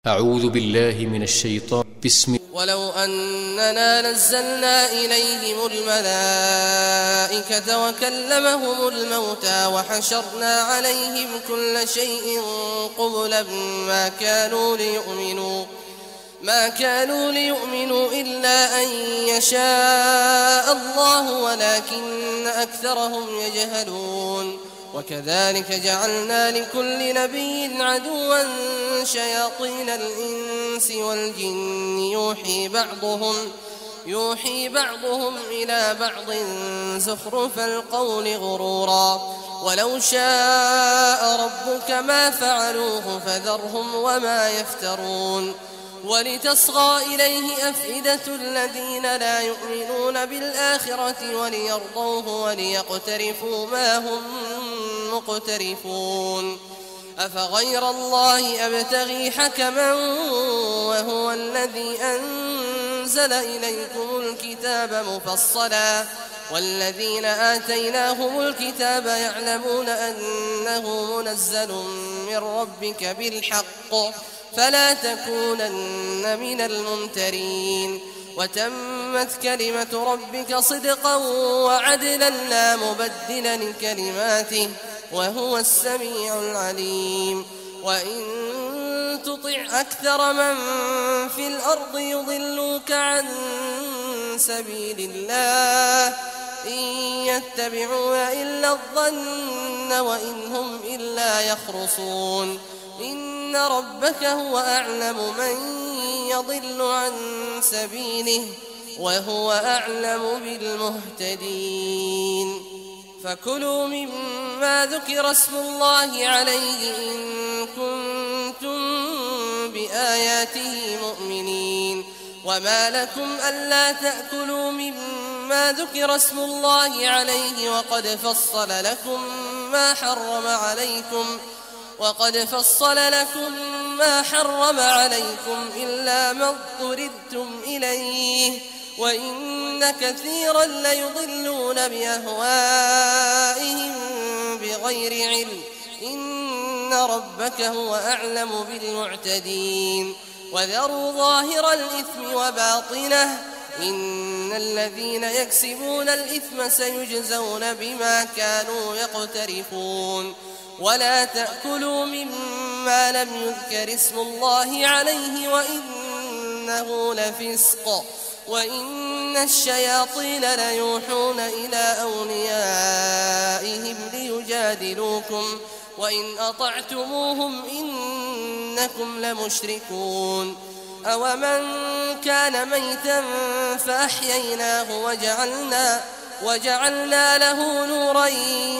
أعوذ بالله من الشيطان ولو أننا نزلنا إليهم الملائكة وكلمهم الموتى وحشرنا عليهم كل شيء قبلا ما كانوا ليؤمنوا إلا أن يشاء الله ولكن أكثرهم يجهلون وكذلك جعلنا لكل نبي عدوا شياطين الإنس والجن يوحي بعضهم إلى بعض زخرف القول غرورا ولو شاء ربك ما فعلوه فذرهم وما يفترون ولتصغى إليه أفئدة الذين لا يؤمنون بالآخرة وليرضوه وليقترفوا ما هم مقترفون أفغير الله أبتغي حكما وهو الذي أنزل إليكم الكتاب مفصلا والذين آتيناهم الكتاب يعلمون أنه منزل من ربك بالحق فلا تكونن من الممترين وتمت كلمة ربك صدقا وعدلا لا مبدل لكلماته وهو السميع العليم وإن تطع أكثر من في الأرض يضلوك عن سبيل الله إن يتبعون إلا الظن وإن هم إلا يخرصون إن ربك هو أعلم من يضل عن سبيله وهو أعلم بالمهتدين فكلوا مما ذكر اسم الله عليه إن كنتم بآياته مؤمنين وما لكم ألا تأكلوا مما ذكر اسم الله عليه وقد فصل لكم ما حرم عليكم إلا ما اضطررتم إليه وإن كثيرا ليضلون بأهوائهم بغير علم إن ربك هو أعلم بالمعتدين وذروا ظاهر الإثم وباطنه إن الذين يكسبون الإثم سيجزون بما كانوا يقترفون ولا تأكلوا مما لم يذكر اسم الله عليه وإنه لفسق وإن الشياطين ليوحون إلى أوليائهم ليجادلوكم وإن أطعتموهم إنكم لمشركون أومن كان ميتا فأحييناه وجعلنا له نورا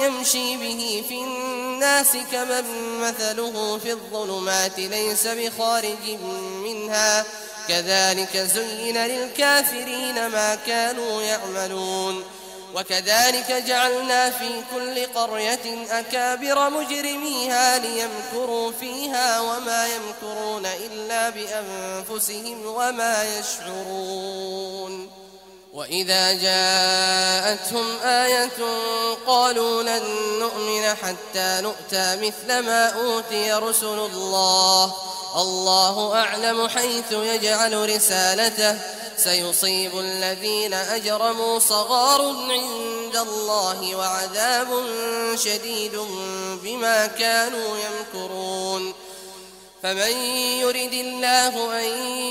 يمشي به في الناس كمن مثله في الظلمات ليس بخارج منها كذلك زين للكافرين ما كانوا يعملون وكذلك جعلنا في كل قرية أكابر مجرميها ليمكروا فيها وما يمكرون إلا بأنفسهم وما يشعرون وإذا جاءتهم آية قالوا لن نؤمن حتى نؤتى مثل ما أوتي رسل الله أعلم حيث يجعل رسالته سيصيب الذين أجرموا صغار عند الله وعذاب شديد بما كانوا يمكرون فمن يرد الله أن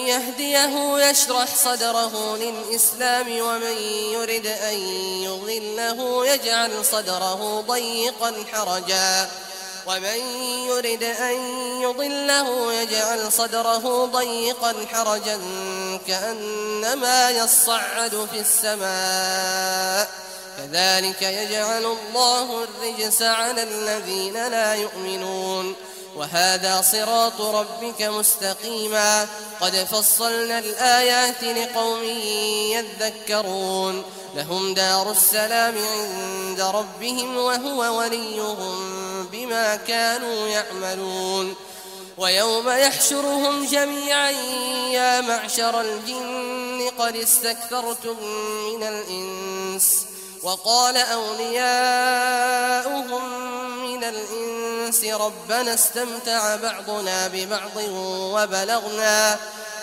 يهديه يشرح صدره للإسلام ومن يرد أن يضله يجعل صدره ضيقا حرجا كأنما يصعد في السماء كذلك يجعل الله الرجس على الذين لا يؤمنون وهذا صراط ربك مستقيما قد فصلنا الآيات لقوم يذكرون لهم دار السلام عند ربهم وهو وليهم بما كانوا يعملون ويوم يحشرهم جميعا يا معشر الجن قد استكثرتم من الإنس وقال أولياؤهم من الإنس ربنا استمتع بعضنا ببعض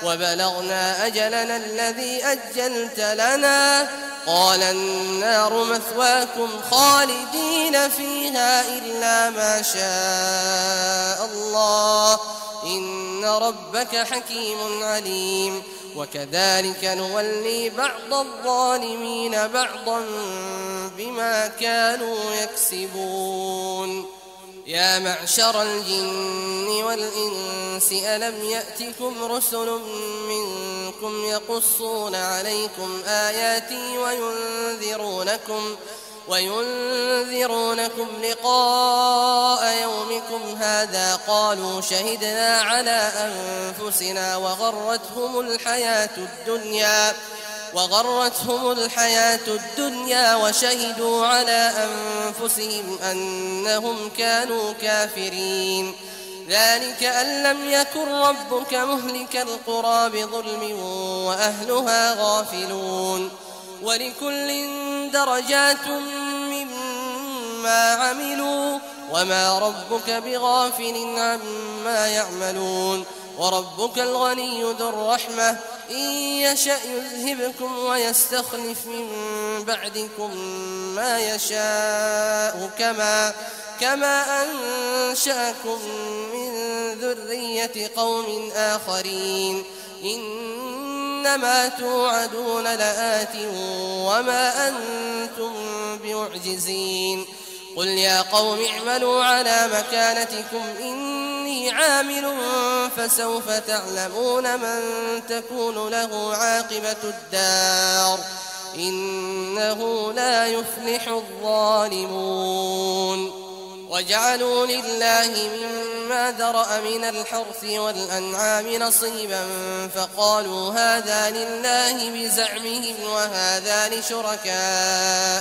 وبلغنا أجلنا الذي أجلت لنا قال النار مثواكم خالدين فيها إلا ما شاء الله إن ربك حكيم عليم وكذلك نولي بعض الظالمين بعضا بما كانوا يكسبون يا معشر الجن والإنس ألم يأتكم رسل منكم يقصون عليكم آياتي وينذرونكم لقاء يومكم هذا قالوا شهدنا على أنفسنا وغرتهم الحياة الدنيا وشهدوا على أنفسهم أنهم كانوا كافرين ذلك أن لم يكن ربك مهلك القرى بظلم وأهلها غافلون ولكل درجات مما عملوا وما ربك بغافل عما يعملون وربك الغني ذو الرحمة إن يشأ يذهبكم ويستخلف من بعدكم ما يشاء كما أنشأكم من ذرية قوم آخرين إنما توعدون لآت وما أنتم بمعجزين قل يا قوم اعملوا على مكانتكم إني عامل فسوف تعلمون من تكون له عاقبة الدار إنه لا يفلح الظالمون وجعلوا لله مما ذرأ من الحرث والأنعام نصيبا فقالوا هذا لله بزعمهم وهذا لشركائنا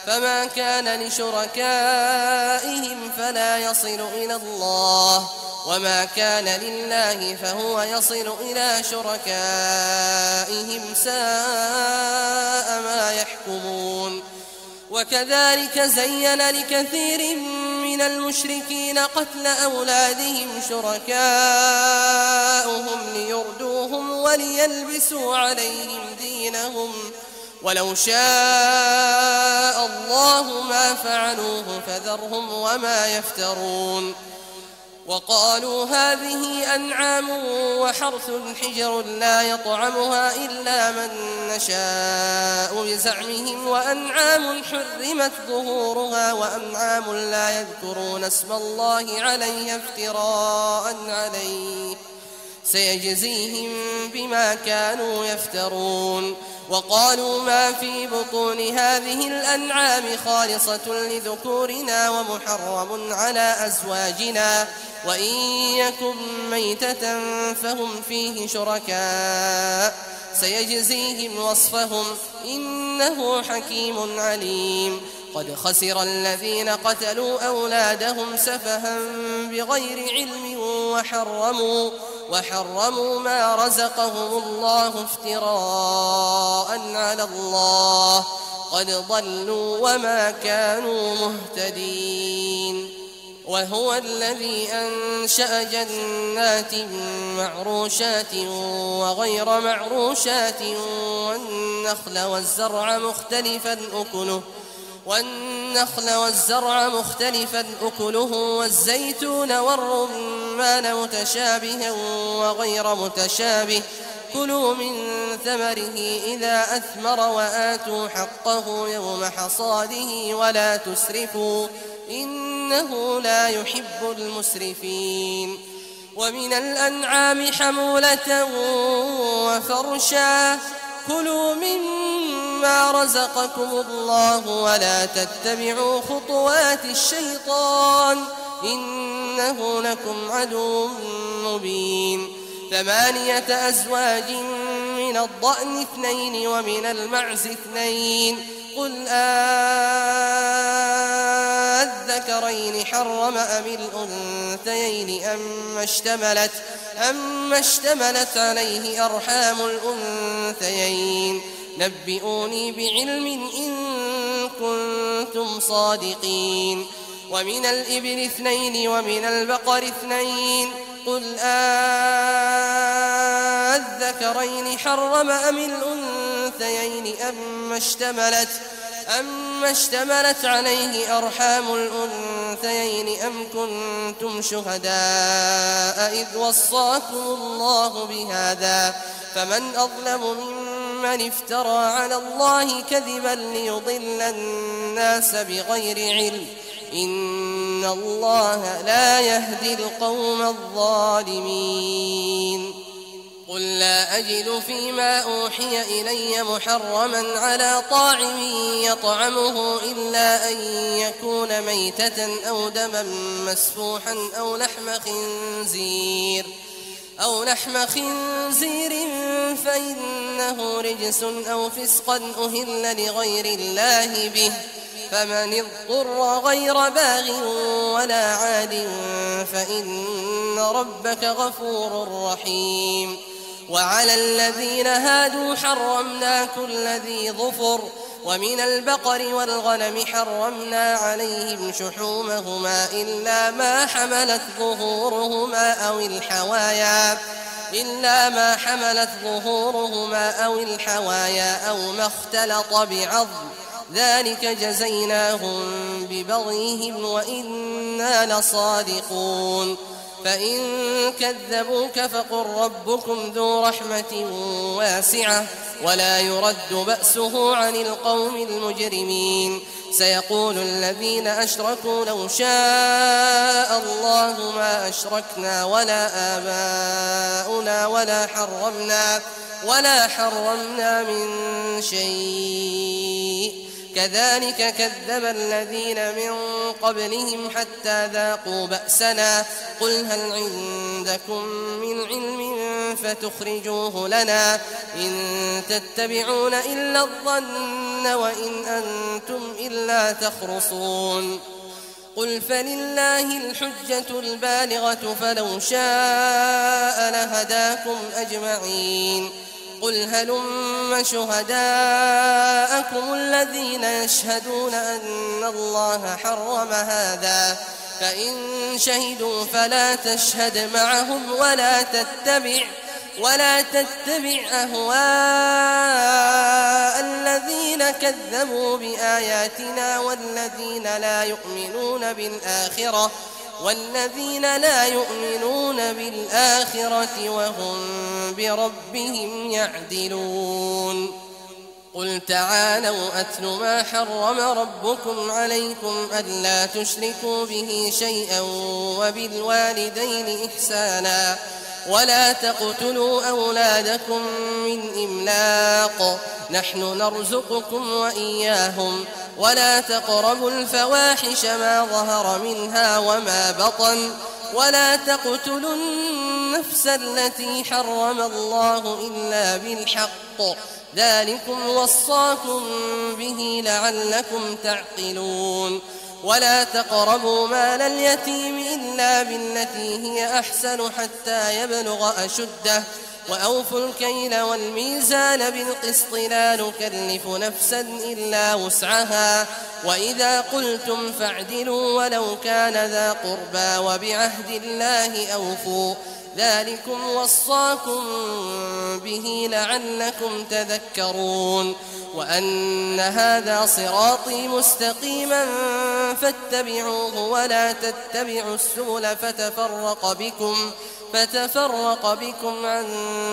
فما كان لشركائهم فلا يصل إلى الله وما كان لله فهو يصل إلى شركائهم ساء ما يحكمون وكذلك زين لكثير من المشركين قتل أولادهم شركاؤهم ليردوهم وليلبسوا عليهم دينهم ولو شاء الله ما فعلوه فذرهم وما يفترون وقالوا هذه أنعام وحرث حجر لا يطعمها إلا من نشاء بزعمهم وأنعام حرمت ظهورها وأنعام لا يذكرون اسم الله عليها افتراء عليه سيجزيهم بما كانوا يفترون وقالوا ما في بطون هذه الأنعام خالصة لذكورنا ومحرم على أزواجنا وإن يكن ميتة فهم فيه شركاء سيجزيهم وصفهم إنه حكيم عليم قد خسر الذين قتلوا أولادهم سفها بغير علم وحرموا ما رزقهم الله افتراء على الله قد ضلوا وما كانوا مهتدين وهو الذي أنشأ جنات معروشات وغير معروشات والنخل والزرع مختلفا أكله والزيتون والرمان متشابها وغير متشابه كلوا من ثمره إذا أثمر وآتوا حقه يوم حصاده ولا تسرفوا إنه لا يحب المسرفين ومن الأنعام حمولة وفرشا كلوا مما رزقكم الله ولا تتبعوا خطوات الشيطان إنه لكم عدو مبين 8 أزواج من الضأن 2 ومن المعز 2 قل الذكرين حرم أم الأنثيين أما اشتملت عليه أرحام الأنثيين نبئوني بعلم إن كنتم صادقين ومن الإبل 2 ومن البقر 2 قل أذكرين حرم أم الأنثيين أما اشتملت عليه أرحام الأنثيين أم كنتم شهداء إذ وصاكم الله بهذا فمن أظلم ممن افترى على الله كذبا ليضل الناس بغير علم إن الله لا يهدي القوم الظالمين قل لا أجد فيما أوحي إلي محرما على طاعم يطعمه إلا أن يكون ميتة أو دما مسفوحا أو لحم خنزير فإنه رجس أو فسقا أهل لغير الله به فمن اضطر غير باغ ولا عاد فإن ربك غفور رحيم وعلى الذين هادوا حرمنا كل ذي ظفر ومن البقر والغنم حرمنا عليهم شحومهما إلا ما حملت ظهورهما أو الحوايا أو ما اختلط بعظم ذلك جزيناهم ببغيهم وإنا لصادقون فإن كذبوك فقل ربكم ذو رحمة واسعة ولا يرد بأسه عن القوم المجرمين سيقول الذين أشركوا لو شاء الله ما أشركنا ولا آباؤنا ولا حرمنا من شيء كذلك كذب الذين من قبلهم حتى ذاقوا بأسنا قل هل عندكم من علم فتخرجوه لنا إن تتبعون إلا الظن وإن أنتم إلا تخرصون قل فلله الحجة البالغة فلو شاء لهداكم أجمعين قل هلم شهداءكم الذين يشهدون أن الله حرم هذا فإن شهدوا فلا تشهد معهم ولا تتبع أهواء الذين كذبوا بآياتنا والذين لا يؤمنون بالآخرة وهم بربهم يعدلون قل تعالوا أتل ما حرم ربكم عليكم ألا تشركوا به شيئا وبالوالدين إحسانا ولا تقتلوا أولادكم من إملاق نحن نرزقكم وإياهم ولا تقربوا الفواحش ما ظهر منها وما بطن ولا تقتلوا النفس التي حرم الله إلا بالحق ذلكم وصاكم به لعلكم تعقلون ولا تقربوا مال اليتيم إلا بالتي هي أحسن حتى يبلغ أشده وأوفوا الكيل والميزان بالقسط لا نكلف نفسا إلا وسعها وإذا قلتم فاعدلوا ولو كان ذا قربى وبعهد الله أوفوا ذلكم وصاكم به لعلكم تذكرون وأن هذا صراطي مستقيما فاتبعوه ولا تتبعوا السبل فتفرق بكم عن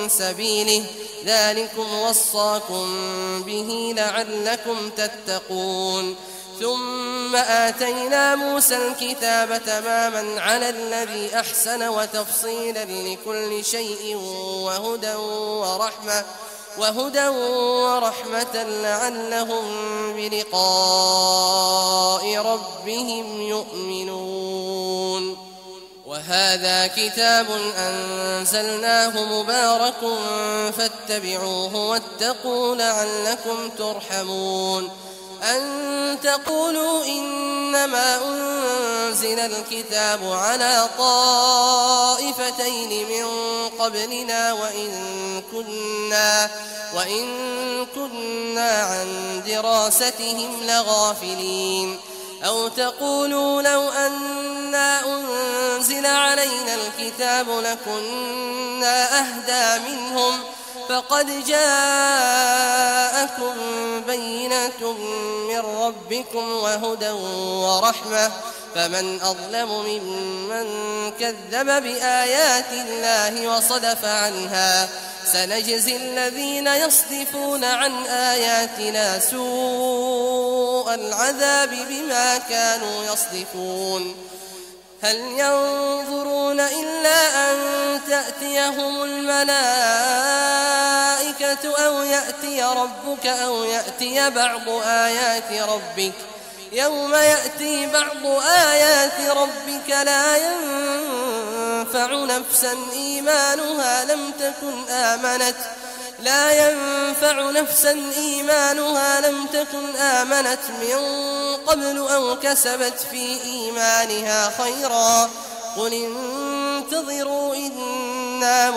سبيله ذلكم وصاكم به لعلكم تتقون ثم آتينا موسى الكتاب تماما على الذي أحسن وتفصيلا لكل شيء وهدى ورحمة لعلهم بلقاء ربهم يؤمنون وهذا كتاب أنزلناه مبارك فاتبعوه واتقوا لعلكم ترحمون أن تقولوا إنما أنزل الكتاب على طائفتين من قبلنا وإن كنا عن دراستهم لغافلين أو تقولوا لو أنا أنزل علينا الكتاب لكنا أهدى منهم فقد جاءكم بينة من ربكم وهدى ورحمة فمن أظلم ممن كذب بآيات الله وصدف عنها سنجزي الذين يصدفون عن آياتنا سوء العذاب بما كانوا يصدفون هل ينظرون إلا أن تأتيهم الملائكة أو يأتي ربك أو يأتي بعض آيات ربك يوم يأتي بعض آيات ربك لا ينفع نفسا إيمانها لم تكن آمنت من قبل أو كسبت في إيمانها خيرا قل انتظروا إنا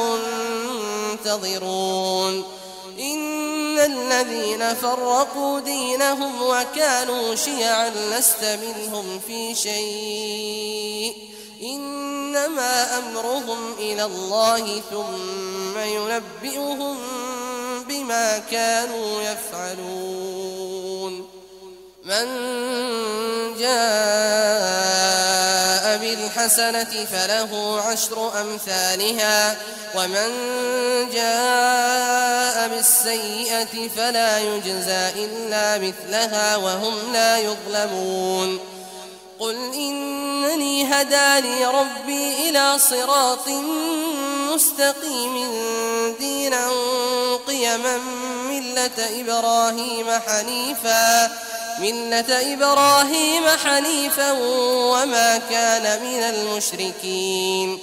منتظرون إن الذين فرقوا دينهم وكانوا شيعا لست منهم في شيء إنما أمرهم إلى الله ثم ينبئهم بما كانوا يفعلون من جاء بالحسنة فله عشر أمثالها ومن جاء بالسيئة فلا يجزى إلا مثلها وهم لا يظلمون قل إنني هداني ربي إلى صراط مستقيم دينا قيما ملة إبراهيم حنيفا وما كان من المشركين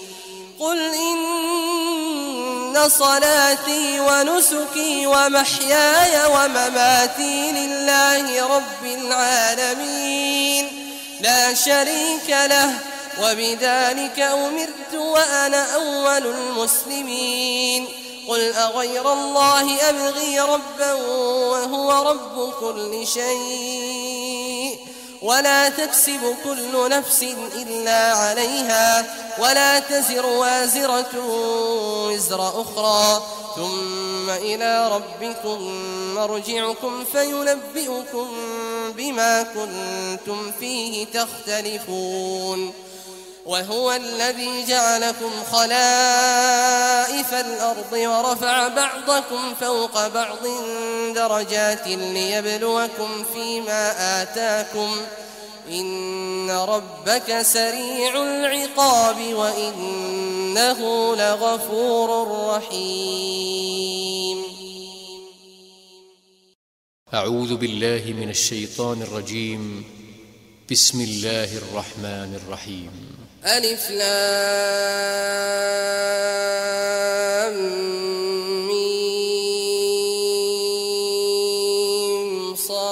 قل إن صلاتي ونسكي ومحياي ومماتي لله رب العالمين لا شريك له وبذلك أمرت وأنا أول المسلمين قل أغير الله أبغي ربا وهو رب كل شيء ولا تكسب كل نفس إلا عليها ولا تزر وازرة وزر أخرى ثم إلى ربكم مرجعكم فينبئكم بما كنتم فيه تختلفون وهو الذي جعلكم خلائف الأرض ورفع بعضكم فوق بعض درجات ليبلوكم فيما آتاكم إن ربك سريع العقاب وإنه لغفور رحيم. أعوذ بالله من الشيطان الرجيم. بسم الله الرحمن الرحيم. ألف لام ميم صاد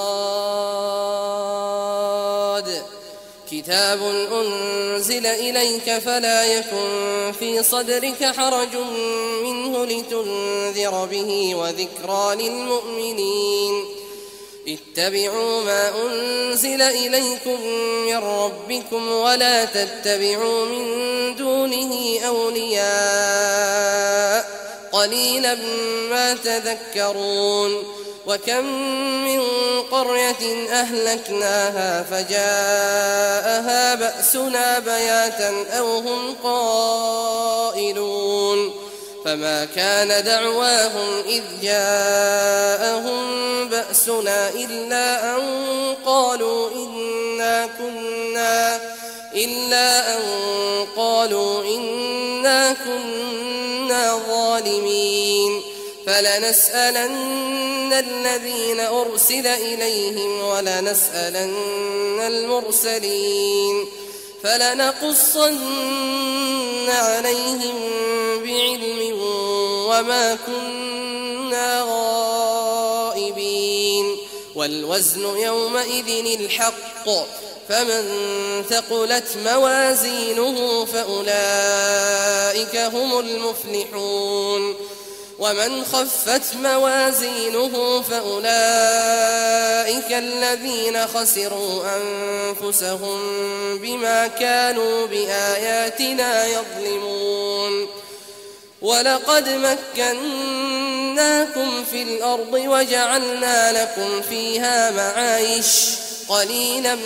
كتاب أنزل إليك فلا يكن في صدرك حرج منه لتنذر به وذكرى للمؤمنين اتبعوا ما أنزل إليكم من ربكم ولا تتبعوا من دونه أولياء قليلا ما تذكرون وكم من قرية أهلكناها فجاءها بأسنا بياتا أو هم قائلون فما كان دعواهم إذ جاءهم بأسنا إلا أن قالوا إنا كنا ظالمين فلنسألن الذين أرسل إليهم ولنسألن المرسلين فلنقصن عليهم بعلم وما كنا غائبين والوزن يومئذ الحق فمن ثقلت موازينه فأولئك هم المفلحون ومن خفت موازينه فأولئك الذين خسروا أنفسهم بما كانوا بآياتنا يظلمون ولقد مكناكم في الأرض وجعلنا لكم فيها معايش قليلا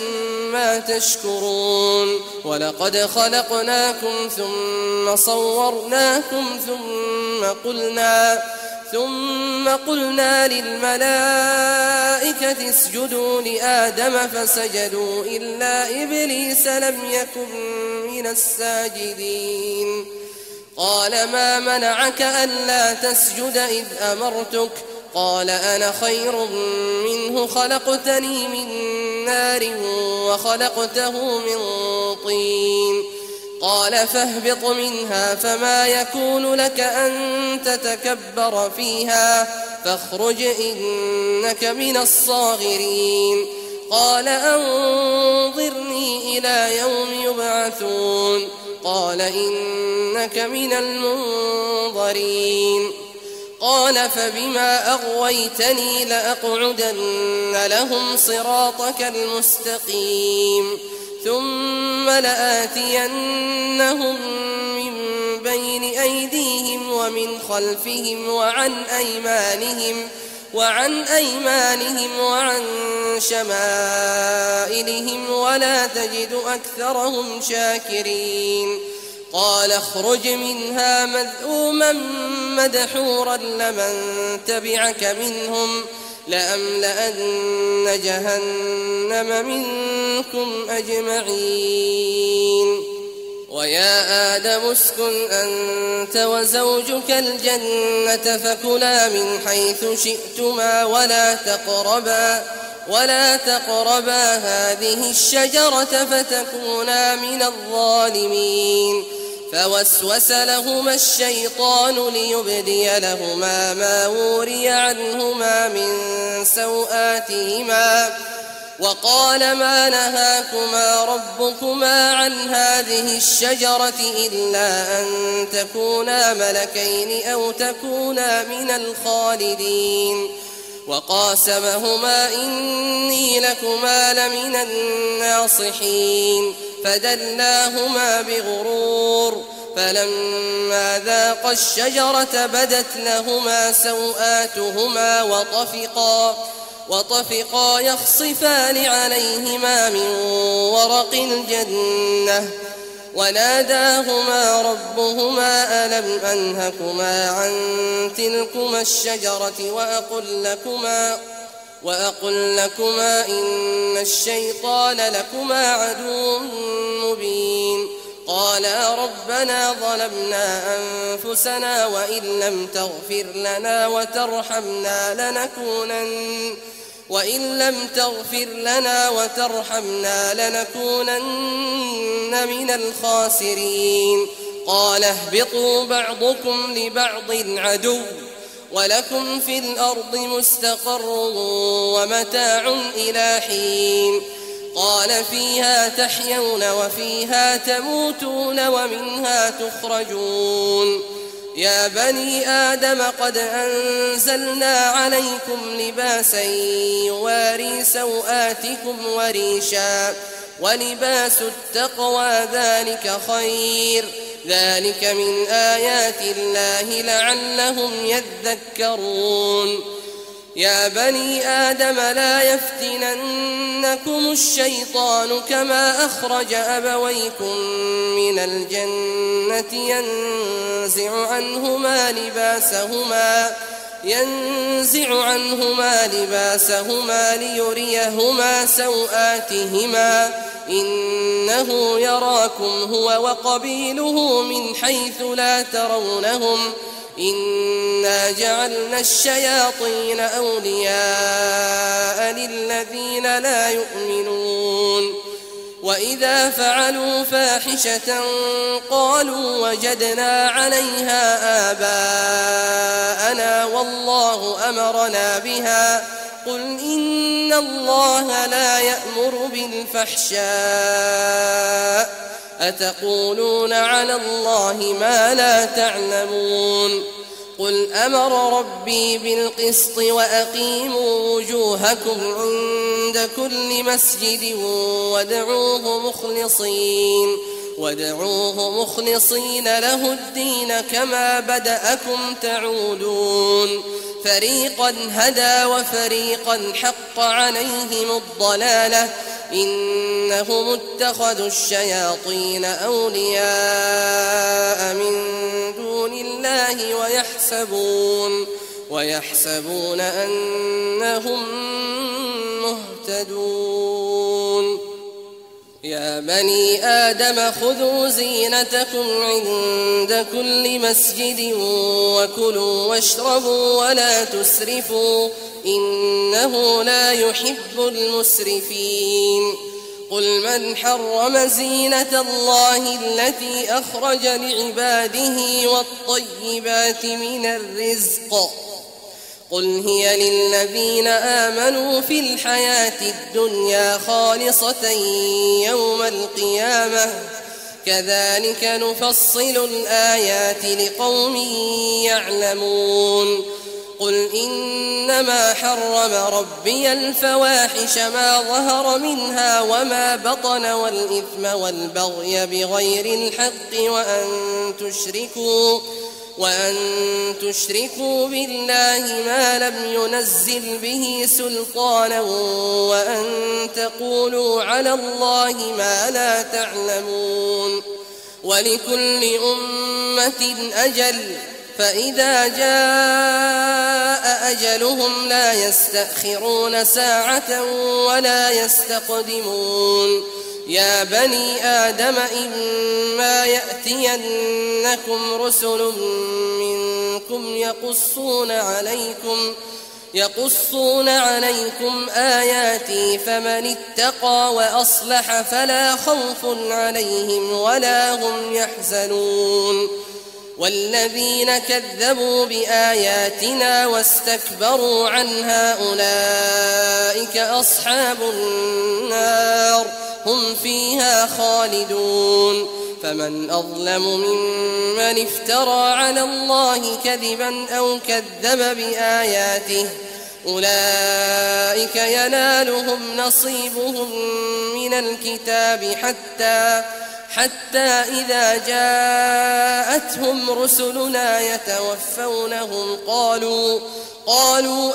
ما تشكرون ولقد خلقناكم ثم صورناكم ثم قلنا للملائكة اسجدوا لآدم فسجدوا إلا إبليس لم يكن من الساجدين قال ما منعك ألا تسجد إذ أمرتك قال أنا خير منه خلقتني من نار وخلقته من طين قال فاهبط منها فما يكون لك أن تتكبر فيها فاخرج إنك من الصاغرين قال أنظرني إلى يوم يبعثون قال إنك من المنظرين قال فبما أغويتني لأقعدن لهم صراطك المستقيم ثم لآتينهم من بين أيديهم ومن خلفهم وعن أيمانهم وعن شمائلهم ولا تجد أكثرهم شاكرين قال اخرج منها مذءوما مدحورا لمن تبعك منهم لأملأن جهنم منكم أجمعين ويا آدم اسكن أنت وزوجك الجنة فكلا من حيث شئتما ولا تقربا هذه الشجرة فتكونا من الظالمين فوسوس لهما الشيطان ليبدي لهما ما وري عنهما من سوآتهما وقال ما نهاكما ربكما عن هذه الشجرة إلا أن تكونا ملكين أو تكونا من الخالدين وقاسمهما إني لكما لمن الناصحين فدلاهما بغرور فلما ذاقا الشجرة بدت لهما سوآتهما وطفقا يخصفان عليهما من ورق الجنة وناداهما ربهما ألم أنهكما عن تلكما الشجرة وأقل لكما إن الشيطان لكما عدو مبين قالا ربنا ظلمنا أنفسنا وإن لم تغفر لنا وترحمنا لنكونن من الخاسرين قال اهبطوا بعضكم لبعض عدو ولكم في الأرض مستقر ومتاع إلى حين قال فيها تحيون وفيها تموتون ومنها تخرجون يا بني آدم قد أنزلنا عليكم لباسا يواري سوآتكم وريشا ولباس التقوى ذلك خير ذلك من آيات الله لعلهم يذكرون يا بني آدم لا يفتننكم الشيطان كما أخرج أبويكم من الجنة ينزع عنهما لباسهما ليريهما سوآتهما إنه يراكم هو وقبيله من حيث لا ترونهم إنا جعلنا الشياطين أولياء للذين لا يؤمنون وإذا فعلوا فاحشة قالوا وجدنا عليها آباءنا والله أمرنا بها قل إن الله لا يأمر بالفحشاء أتقولون على الله ما لا تعلمون قل أمر ربي بالقسط وأقيموا وجوهكم عند كل مسجد وادعوه مخلصين له الدين كما بدأكم تعودون فريقا هدى وفريقا حق عليهم الضلالة إنهم اتخذوا الشياطين أولياء من دون الله ويحسبون أنهم مهتدون يا بني آدم خذوا زينتكم عند كل مسجد وكلوا واشربوا ولا تسرفوا إنه لا يحب المسرفين قل من حرم زينة الله التي أخرج لعباده والطيبات من الرزق قل هي للذين آمنوا في الحياة الدنيا خالصة يوم القيامة كذلك نفصل الآيات لقوم يعلمون قل إنما حرم ربي الفواحش ما ظهر منها وما بطن والإثم والبغي بغير الحق وأن تشركوا بالله ما لم ينزل به سلطانا وأن تقولوا على الله ما لا تعلمون ولكل أمة أجل فإذا جاء أجلهم لا يستأخرون ساعة ولا يستقدمون يا بني آدم إما يأتينكم رسل منكم يقصون عليكم آياتي فمن اتقى وأصلح فلا خوف عليهم ولا هم يحزنون والذين كذبوا بآياتنا واستكبروا عنها أولئك أصحاب النار هم فيها خالدون فمن أظلم ممن افترى على الله كذبا أو كذب بآياته أولئك ينالهم نصيبهم من الكتاب حتى إذا جاءتهم رسلنا يتوفونهم قالوا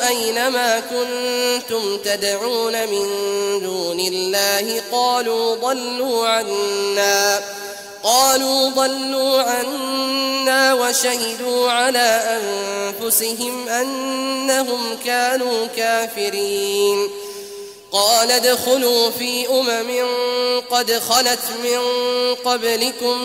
أين ما كنتم تدعون من دون الله قالوا ضلوا عنا وشهدوا على أنفسهم أنهم كانوا كافرين قال ادخلوا في قد خلت من قبلكم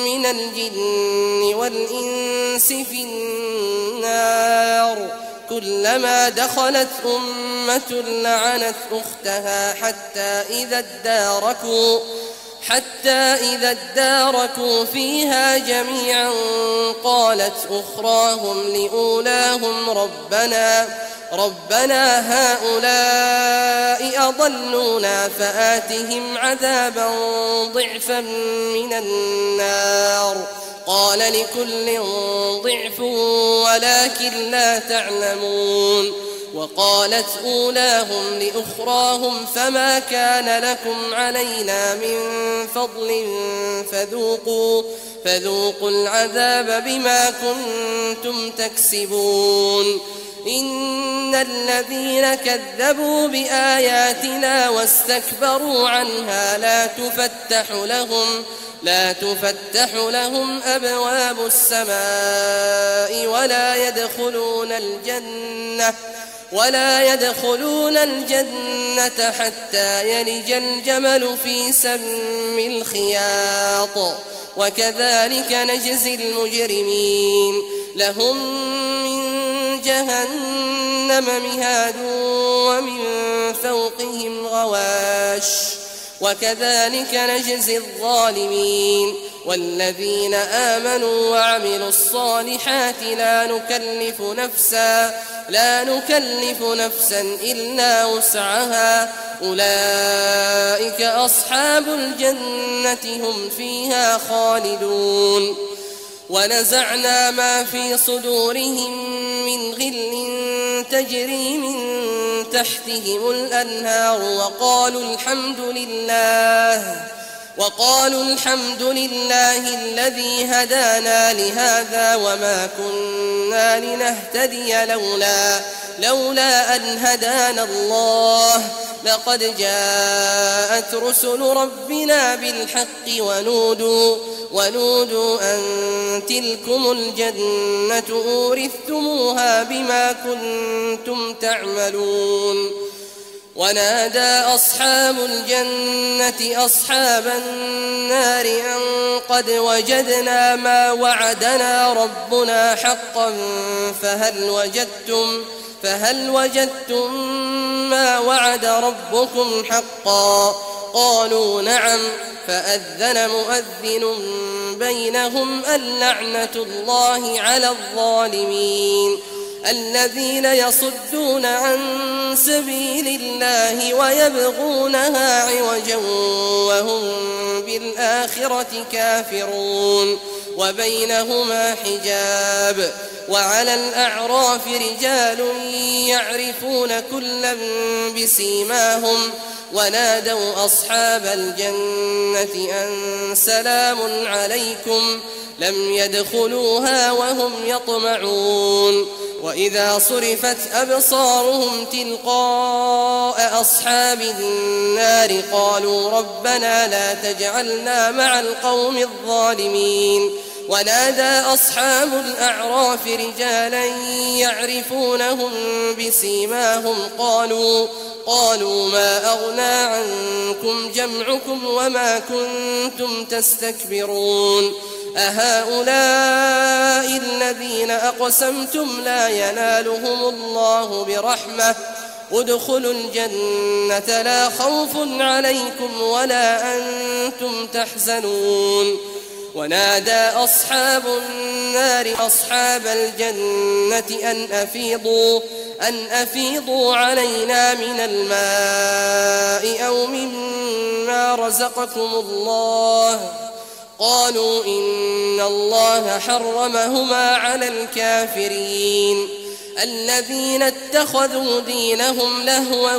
من الجن والإنس في النار كلما دخلت أمة لعنت أختها حتى إذا اداركوا فيها جميعا قالت أخراهم لأولاهم ربنا هؤلاء أضلونا فآتهم عذابا ضعفا من النار قال لكل ضعف ولكن لا تعلمون وقالت أولاهم لأخراهم فما كان لكم علينا من فضل فذوقوا العذاب بما كنتم تكسبون إن الذين كذبوا بآياتنا واستكبروا عنها لا تفتح لهم أبواب السماء ولا يدخلون الجنة حتى يلج الجمل في سم الخياط وكذلك نجزي المجرمين لهم من جهنم مهاد ومن فوقهم غواش وكذلك نجزي الظالمين والذين آمنوا وعملوا الصالحات لا نكلف نفسا إلا وسعها أولئك أصحاب الجنة هم فيها خالدون. ونزعنا ما في صدورهم من غل تجري من تحتهم الأنهار وقالوا الحمد لله الذي هدانا لهذا وما كنا لنهتدي لولا أن هدانا الله لقد جاءت رسل ربنا بالحق ونودوا أن تلكم الجنة أورثتموها بما كنتم تعملون. ونادى أصحاب الجنة أصحاب النار أن قد وجدنا ما وعدنا ربنا حقا فهل وجدتم ما وعد ربكم حقا؟ قالوا نعم. فأذن مؤذن بينهم اللعنة الله على الظالمين الذين يصدون عن سبيل الله ويبغونها عوجا وهم بالآخرة كافرون وبينهما حجاب. وعلى الأعراف رجال يعرفون كلا بسيماهم ونادوا أصحاب الجنة أن سلام عليكم لم يدخلوها وهم يطمعون. وإذا صرفت أبصارهم تلقاء أصحاب النار قالوا ربنا لا تجعلنا مع القوم الظالمين. ونادى أصحاب الأعراف رجالا يعرفونهم بسيماهم قالوا ما أغنى عنكم جمعكم وما كنتم تستكبرون أهؤلاء الذين أقسمتم لا ينالهم الله برحمة ادخلوا الجنة لا خوف عليكم ولا أنتم تحزنون. ونادى أصحاب النار أصحاب الجنة أن أفيضوا علينا من الماء أو مما رزقكم الله. قالوا إن الله حرمهما على الكافرين الذين اتخذوا دينهم لهوا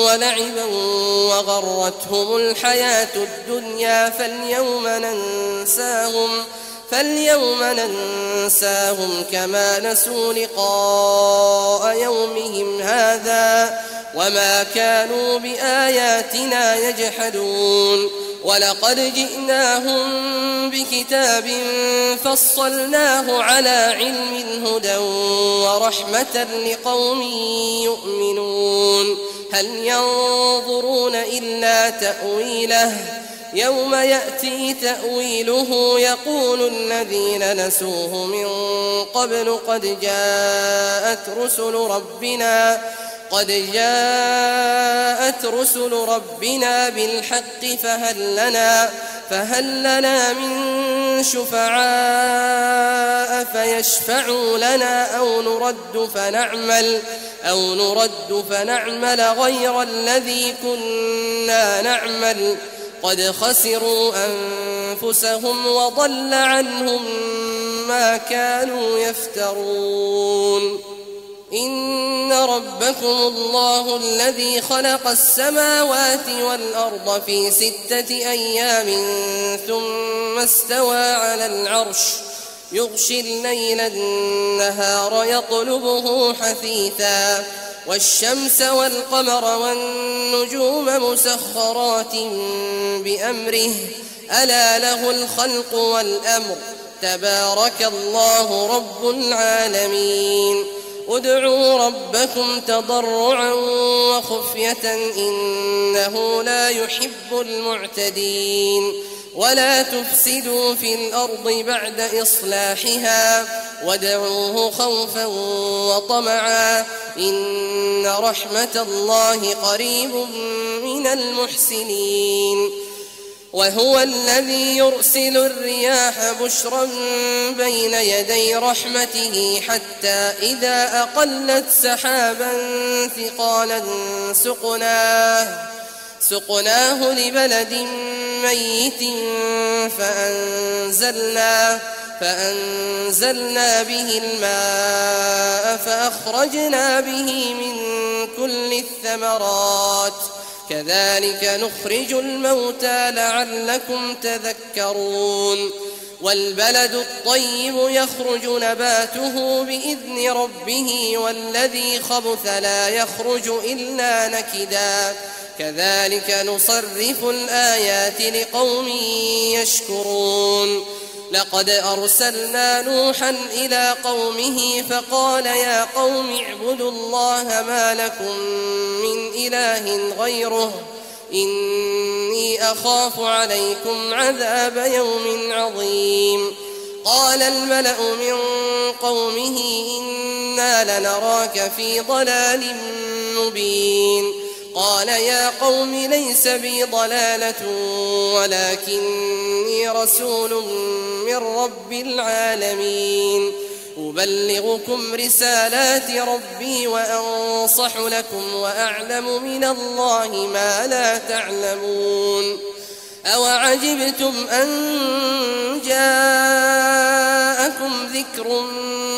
ولعبا وغرتهم الحياة الدنيا فاليوم ننساهم كما نسوا لقاء يومهم هذا وما كانوا بآياتنا يجحدون. ولقد جئناهم بكتاب فصلناه على علم هدى ورحمة لقوم يؤمنون. هل ينظرون إلا تأويله يوم يأتي تأويله يقول الذين نسوه من قبل قد جاءت رسل ربنا بالحق فهل لنا من شفعاء فيشفعوا لنا أو نرد فنعمل غير الذي كنا نعمل قد خسروا أنفسهم وضل عنهم ما كانوا يفترون. إن ربكم الله الذي خلق السماوات والأرض في 6 أيام ثم استوى على العرش يغشي الليل النهار يطلبه حثيثا والشمس والقمر والنجوم مسخرات بأمره ألا له الخلق والأمر تبارك الله رب العالمين. ادعوا ربكم تضرعا وخفية إنه لا يحب المعتدين. ولا تفسدوا في الأرض بعد إصلاحها وادعوه خوفا وطمعا إن رحمة الله قريب من المحسنين. وهو الذي يرسل الرياح بشرا بين يدي رحمته حتى إذا أقلت سحابا ثقالا سقناه لبلد ميت فأنزلنا به الماء فأخرجنا به من كل الثمرات كذلك نخرج الموتى لعلكم تذكرون والبلد الطيب يخرج نباته بإذن ربه والذي خبث لا يخرج إلا نكدا كذلك نصرف الآيات لقوم يشكرون لقد أرسلنا نوحا إلى قومه فقال يا قوم اعبدوا الله ما لكم من إله غيره إني أخاف عليكم عذاب يوم عظيم قال الملأ من قومه إنا لنراك في ضلال مبين قال يا قوم ليس بي ضلالة ولكني رسول من رب العالمين أبلغكم رسالات ربي وأنصح لكم وأعلم من الله ما لا تعلمون أوعجبتم أن جاءكم ذكر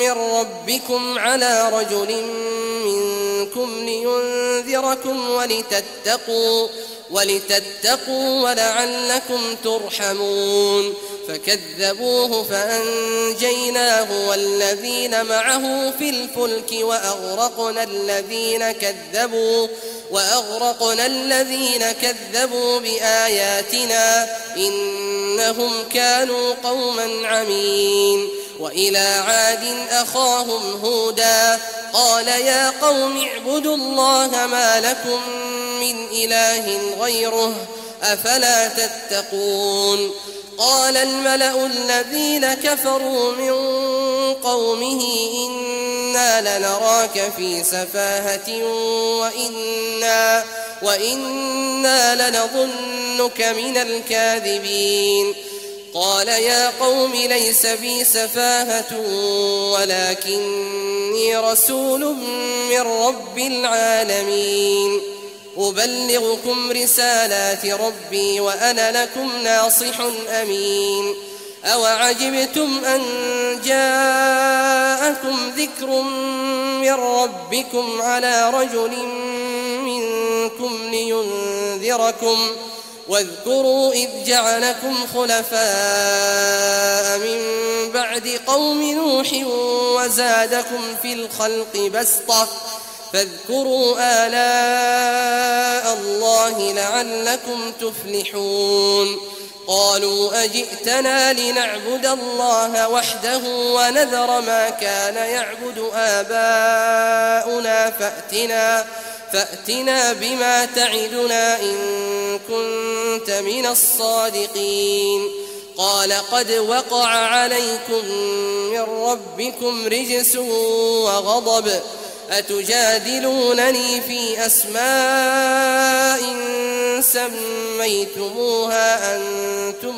من ربكم على رجل منكم لينذركم ولتتقوا ولعلكم ترحمون فكذبوه فأنجيناه والذين معه في الفلك وأغرقنا الذين كذبوا بآياتنا إنهم كانوا قوما عمين وإلى عاد أخاهم هودا قال يا قوم اعبدوا الله ما لكم من إله غيره أفلا تتقون قال الملأ الذين كفروا من قومه إنا لنراك في سفاهة وإنا لنظنك من الكاذبين قال يا قوم ليس بي سفاهة ولكني رسول من رب العالمين أبلغكم رسالات ربي وأنا لكم ناصح أمين أوعجبتم أن جاءكم ذكر من ربكم على رجل منكم لينذركم واذكروا إذ جعلكم خلفاء من بعد قوم نوح وزادكم في الخلق بسطة فاذكروا آلاء الله لعلكم تفلحون قالوا أجئتنا لنعبد الله وحده ونذر ما كان يعبد آباؤنا فأتنا بما تعدنا إن كنت من الصادقين قال قد وقع عليكم من ربكم رجس وغضب أتجادلونني في أسماء سميتموها أنتم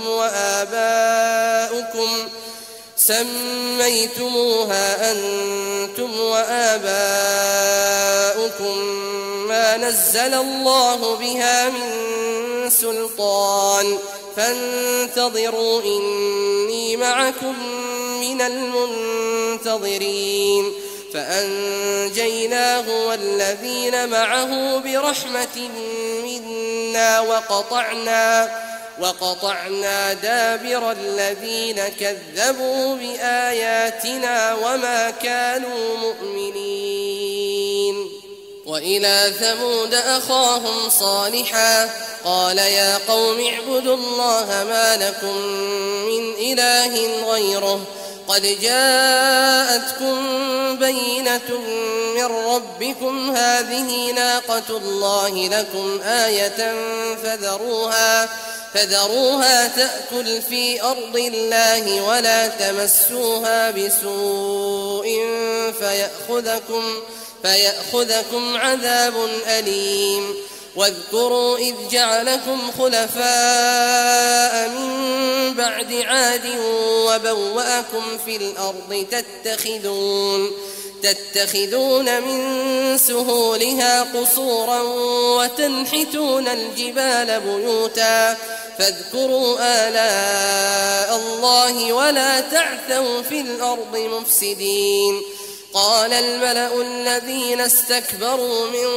وآباؤكم ما نزل الله بها من سلطان فانتظروا إني معكم من المنتظرين فأنجيناه والذين معه برحمة منا وقطعنا دابر الذين كذبوا بآياتنا وما كانوا مؤمنين وإلى ثمود أخاهم صالحا قال يا قوم اعبدوا الله ما لكم من إله غيره قد جاءتكم بينة من ربكم هذه ناقة الله لكم آية فذروها تأكل في أرض الله ولا تمسوها بسوء فيأخذكم عذاب أليم واذكروا إذ جعلكم خلفاء من بعد عاد وبوأكم في الأرض تتخذون من سهولها قصورا وتنحتون الجبال بيوتا فاذكروا آلاء الله ولا تعثوا في الأرض مفسدين. قال الملأ الذين استكبروا من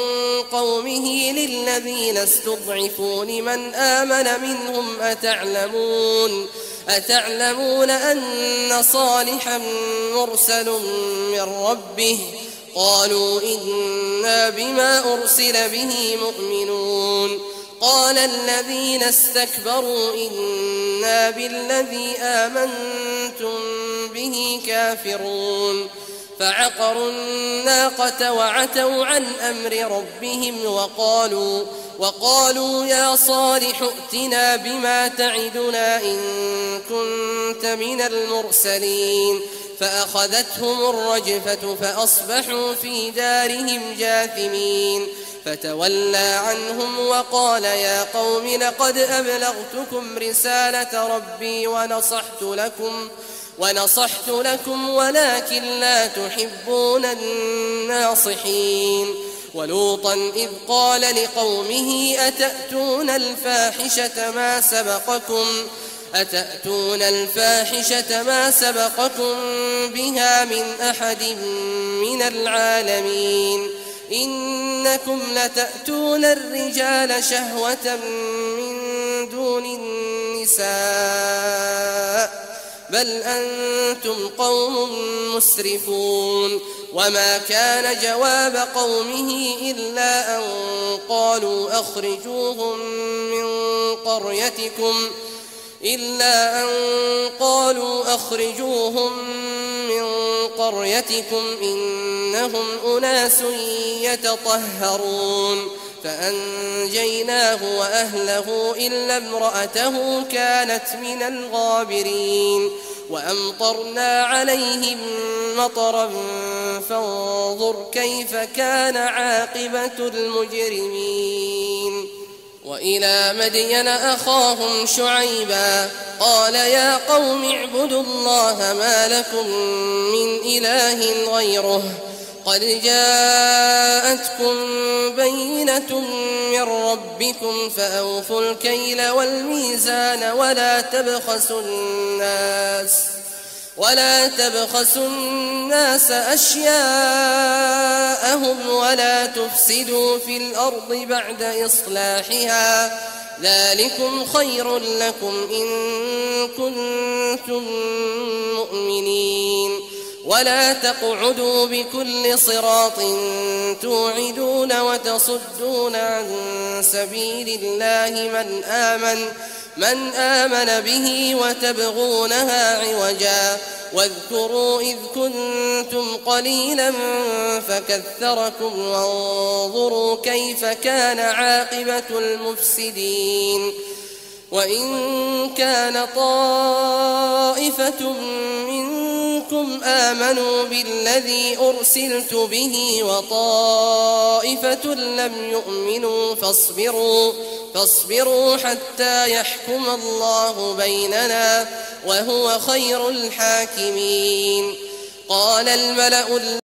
قومه للذين استضعفوا لمن آمن منهم أتعلمون أن صالحا مرسل من ربه؟ قالوا إنا بما أرسل به مؤمنون. قال الذين استكبروا إنا بالذي آمنتم به كافرون. فعقروا الناقة وعتوا عن أمر ربهم وقالوا يا صالح ائتنا بما تعدنا إن كنت من المرسلين. فأخذتهم الرجفة فأصبحوا في دارهم جاثمين. فتولى عنهم وقال يا قوم لقد أبلغتكم رسالة ربي ونصحت لكم ولكن لا تحبون الناصحين. ولوطا إذ قال لقومه أتأتون الفاحشة ما سبقكم بها من أحد من العالمين. إنكم لتأتون الرجال شهوة من دون النساء بل أنتم قوم مسرفون. وما كان جواب قومه إلا أن قالوا أخرجوهم من قريتكم إنهم أناس يتطهرون. فأنجيناه وأهله إلا امرأته كانت من الغابرين. وأمطرنا عليهم مطرا فانظر كيف كان عاقبة المجرمين. وإلى مدين أخاهم شعيبا قال يا قوم اعبدوا الله ما لكم من إله غيره قد جاءتكم بينة من ربكم فأوفوا الكيل والميزان ولا تبخسوا الناس أشياءهم ولا تفسدوا في الأرض بعد إصلاحها ذلكم خير لكم إن كنتم مؤمنين. ولا تقعدوا بكل صراط توعدون وتصدون عن سبيل الله من آمن به وتبغونها عوجا. واذكروا إذ كنتم قليلا فكثركم وانظروا كيف كان عاقبة المفسدين. وإن كان طائفة منكم آمنوا بالذي أرسلت به وطائفة لم يؤمنوا فاصبروا حتى يحكم الله بيننا وهو خير الحاكمين. قال الملأ